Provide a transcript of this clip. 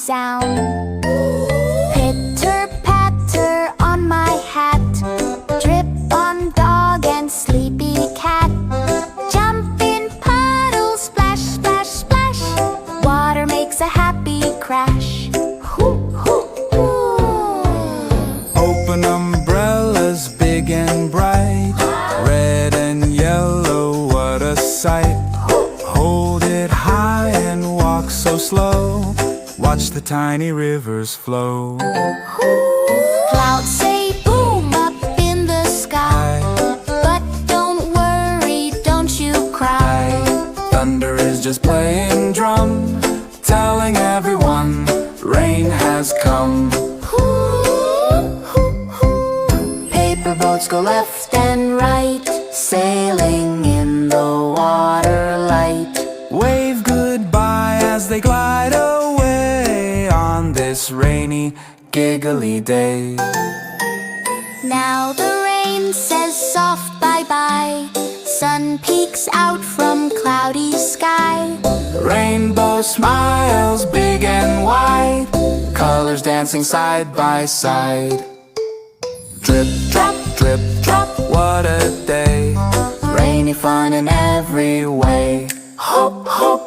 sound. Pitter patter on my hat, drip on dog and sleepy cat. Jump in puddles, splash, splash, splash. Water makes a happy crash. Open umbrellas big and bright, red and yellow, what a sight. Hold it high and walk so slow, watch the tiny rivers flow. Clouds say boom up in the sky, but don't worry, don't you cry. Thunder is just playing drum, telling everyone rain has come. Paper boats go left and right, sailing in the water light. Wave goodbye as they glide away on this rainy, giggly day. Now the rain says soft bye-bye, sun peeks out from cloudy sky. Rainbow smiles big and wide, colors dancing side by side. Drip, drop, drip, drop, what a day. Rainy fun in every way. Hop, hop,